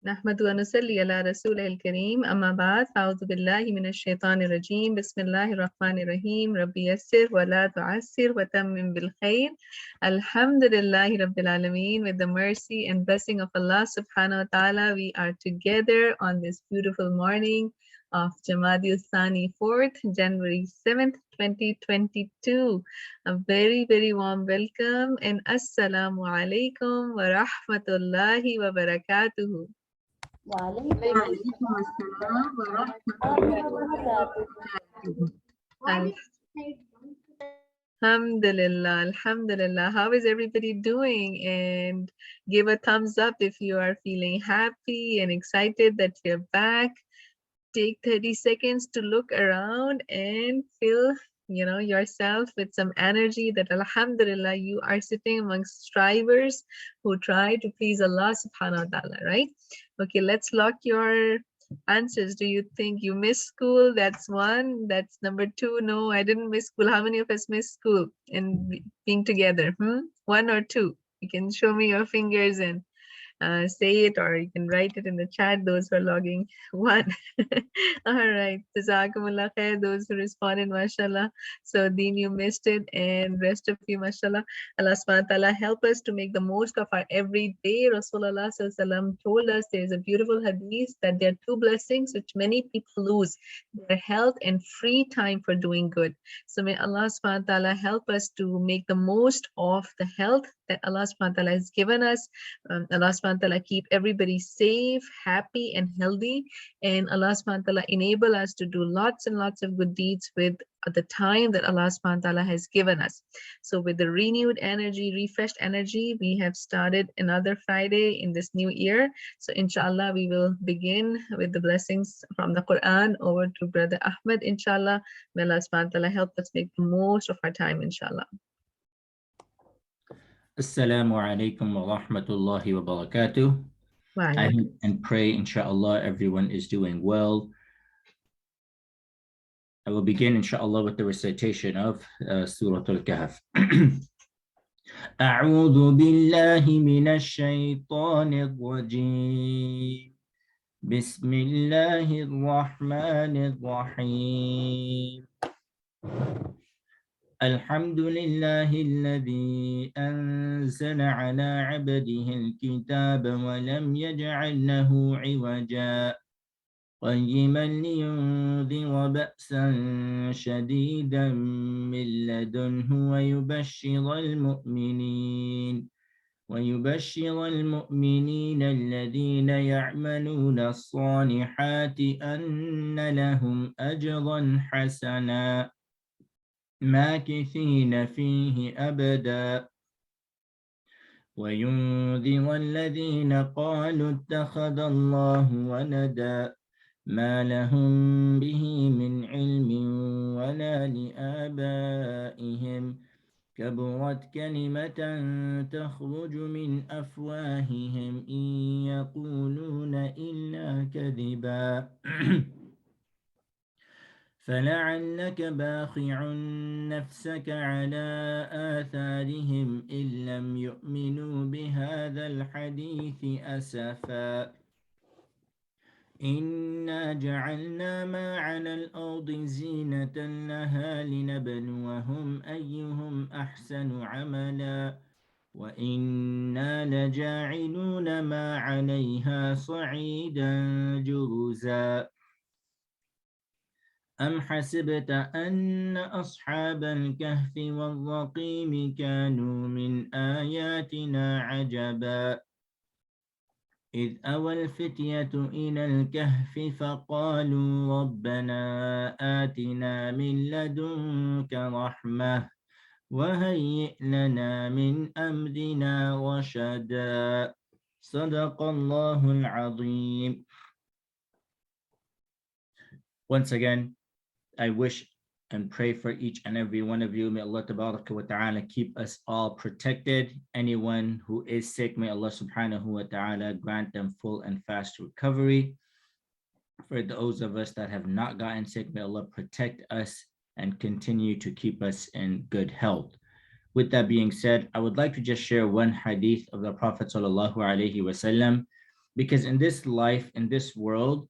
نحمد ونصلي على رسوله الكريم أما بعد فأعوذ بالله من الشيطان الرجيم بسم الله الرحمن الرحيم ربي يسر ولا تعسر وتمم بالخير الحمد لله رب العالمين. With the mercy and blessing of Allah subhanahu wa ta'ala, we are together on this beautiful morning of Jamadi Thani 4th, January 7th, 2022. A very, very warm welcome and Assalamu alaikum wa rahmatullahi wa barakatuhu. وعليكم السلام ورحمة الله وبركاته. Alhamdulillah, Alhamdulillah. How is everybody doing? And give a thumbs up if you are feeling happy and excited that you're back. Take 30 seconds to look around and fill yourself with some energy that Alhamdulillah you are sitting amongst strivers who try to please Allah subhanahu wa ta'ala, right? Okay, let's lock your answers. Do you think you miss school? That's one. That's number two. No, I didn't miss school. How many of us miss school and being together? One or two? You can show me your fingers and say it, or you can write it in the chat, those who are logging. One. All right. Jazakumullah khair, those who responded, mashallah. So Deen, you missed it, and rest of you, mashallah. Allah subhanahu wa ta'ala help us to make the most of our every day. Rasulullah sallallahu alaihi wasallam told us there is a beautiful hadith that there are two blessings which many people lose: their health and free time for doing good. So may Allah subhanahu wa ta'ala help us to make the most of the health that Allah subhanahu wa ta'ala has given us. Allah subhanahu wa ta'ala keep everybody safe, happy and healthy, and Allah subhanahu wa ta'ala enable us to do lots and lots of good deeds with the time that Allah subhanahu wa ta'ala has given us. So with the renewed energy, refreshed energy, we have started another Friday in this new year. So inshallah we will begin with the blessings from the Quran over to Brother Ahmed, inshallah. May Allah subhanahu wa ta'ala help us make the most of our time, inshallah. Assalamu alaikum wa rahmatullahi wa barakatuh. I hope and pray, inshallah, everyone is doing well. I will begin, inshallah, with the recitation of Surah Al-Kahf. أعوذ بالله من الشيطان الرجيم. بسم الله الرحمن الرحيم. الحمد لله الذي أنزل على عبده الكتاب ولم يجعل له عوجا قيما لينذر بأسا شديدا من لدنه ويبشر المؤمنين الذين يعملون الصالحات أن لهم أجرا حسنا ماكثين فيه أبدا وينذر الذين قالوا اتخذ الله ولدا ما لهم به من علم ولا لآبائهم كبرت كلمة تخرج من أفواههم إن يقولون إلا كذبا فلعلك باخع نفسك على آثارهم إن لم يؤمنوا بهذا الحديث أسفا إنا جعلنا ما على الأرض زينة لها لنبلوهم أيهم أحسن عملا وإنا لجاعلون ما عليها صعيدا جرزا أم حسبت أن أصحاب الكهف والرقيم كانوا من آياتنا عجبا إذ أوى الفتية إلى الكهف فقالوا ربنا آتنا من لدنك رحمة وهيئ لنا من أمرنا رشدا صدق الله العظيم. Once again, I wish and pray for each and every one of you. May Allah tabaraka wa ta'ala keep us all protected. Anyone who is sick, may Allah subhanahu wa ta'ala grant them full and fast recovery. For those of us that have not gotten sick, may Allah protect us and continue to keep us in good health. With that being said, I would like to just share one hadith of the Prophet sallallahu alaihi wasallam. Because in this life, in this world,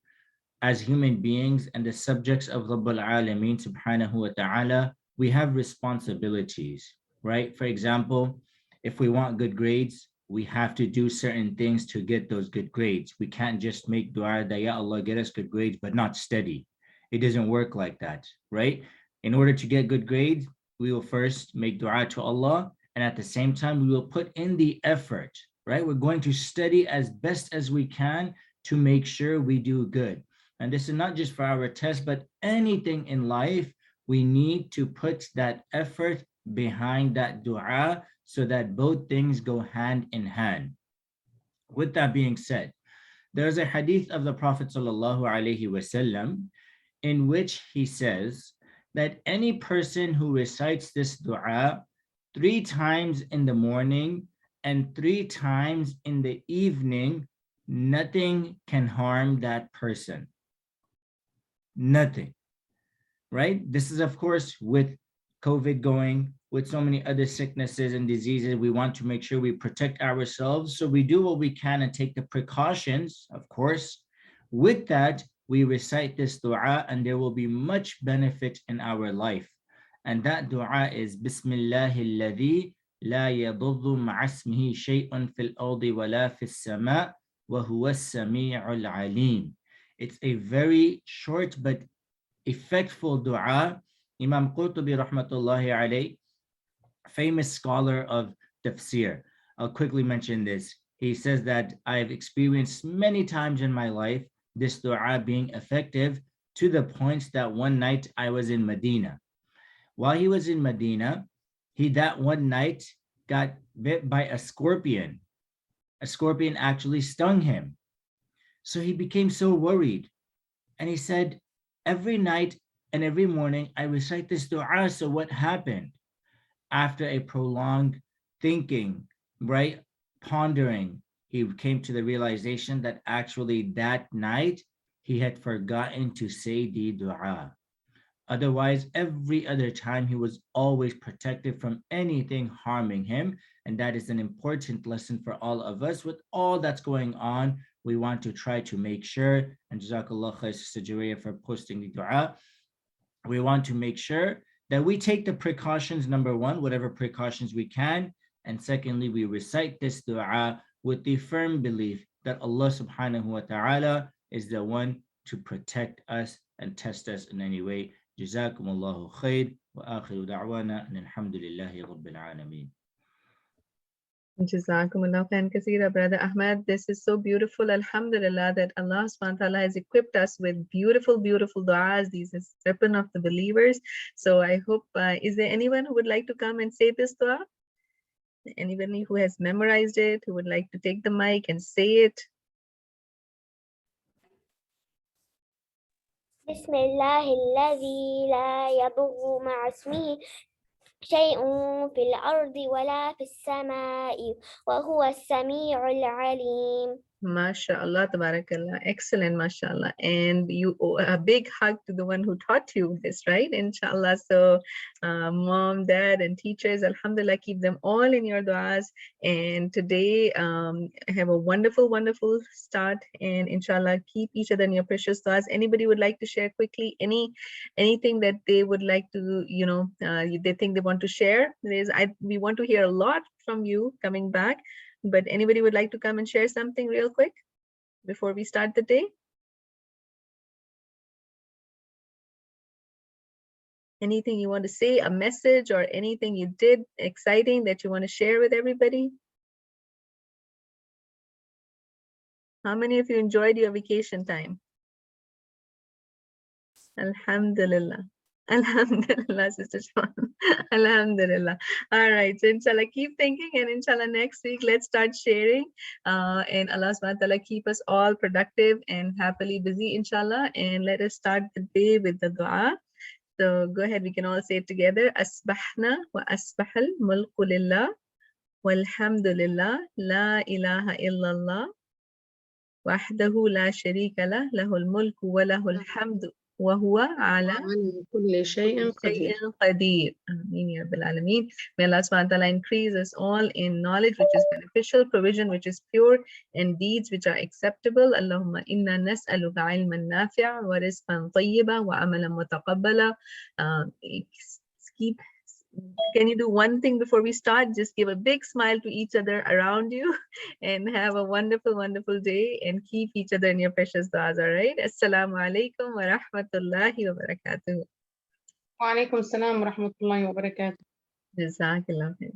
as human beings and the subjects of Rabbul Alameen subhanahu wa ta'ala, we have responsibilities, right? For example, if we want good grades, we have to do certain things to get those good grades. We can't just make dua that, Ya Allah, get us good grades, but not study. It doesn't work like that, right? In order to get good grades, we will first make dua to Allah, and at the same time, we will put in the effort, right? We're going to study as best as we can to make sure we do good. And this is not just for our test, but anything in life, we need to put that effort behind that dua so that both things go hand in hand. With that being said, there's a hadith of the Prophet ﷺ in which he says that any person who recites this dua 3 times in the morning and 3 times in the evening, nothing can harm that person. Nothing, right? This is, of course, with COVID going, with so many other sicknesses and diseases, we want to make sure we protect ourselves. So we do what we can and take the precautions, of course. With that, we recite this dua and there will be much benefit in our life. And that dua is Bismillahi alladhi la yadurru ma'a ismihi shay'un fil ardi wala fis sama' wa huwa as-sami'ul alim. It's a very short but effectful dua. Imam Qurtubi rahmatullahi alayh, famous scholar of tafsir, I'll quickly mention this. He says that I've experienced many times in my life this dua being effective, to the point that one night I was in Medina. While he was in Medina, he that one night got bit by a scorpion. A scorpion actually stung him. So he became so worried. And he said, every night and every morning I recite this dua, so what happened? After a prolonged thinking, right, pondering, he came to the realization that actually that night he had forgotten to say the dua. Otherwise, every other time he was always protected from anything harming him. And that is an important lesson for all of us. With all that's going on, we want to try to make sure, and Jazakallah khair, Sister Jureya, for posting the dua. We want to make sure that we take the precautions, number one, whatever precautions we can. And secondly, we recite this dua with the firm belief that Allah subhanahu wa ta'ala is the one to protect us and test us in any way. جزاكم الله خير وآخر دعوانا أن الحمد لله رب العالمين. Jazakumullah khairan kaseera, Brother Ahmad. This is so beautiful. Alhamdulillah that Allah subhanahu wa ta'ala has equipped us with beautiful, beautiful du'as. These is weapon of the believers. So I hope, is there anyone who would like to come and say this dua? Anybody who has memorized it, who would like to take the mic and say it? بسم الله الذي لا يضر مع اسمه شيء في الأرض ولا في السماء وهو السميع العليم. MashaAllah, tabarakallah, excellent, mashallah. And you owe a big hug to the one who taught you this, right? Inshallah. So mom, dad, and teachers, alhamdulillah, keep them all in your du'as. And today have a wonderful, wonderful start, and inshallah, keep each other in your precious du'as. Anybody would like to share quickly anything that they would like to, they think they want to share? We want to hear a lot from you coming back. But anybody would like to come and share something real quick before we start the day? Anything you want to say, a message or anything you did exciting that you want to share with everybody? How many of you enjoyed your vacation time? Alhamdulillah. Alhamdulillah, Sister Shawn. Alhamdulillah. All right. So inshallah, keep thinking, and inshallah, next week, let's start sharing. And Allah subhanahu wa ta'ala keep us all productive and happily busy, inshallah. And let us start the day with the dua. So go ahead, we can all say it together. Asbahna wa asbahal mulku lillah walhamdulillah la ilaha illallah wahdahu la sharika lah lahul mulku wa lahul hamdu وهو على على كل شيء قدير. شيء قدير. Ameen ya Rabbil Alameen. May Allah subhanahu wa ta'ala increase us all in knowledge which is beneficial, provision which is pure, and deeds which are acceptable. Allahumma inna nas'aluka ilman nafi'a wa rizqan tayyiba wa amalan mutaqabbala. Keep Can you do one thing before we start? Just give a big smile to each other around you and have a wonderful, wonderful day and keep each other in your precious du'as, all right? Assalamu alaikum wa rahmatullahi wa barakatuh. Wa alaikum assalam wa rahmatullahi wa barakatuh. Jazakallah khair.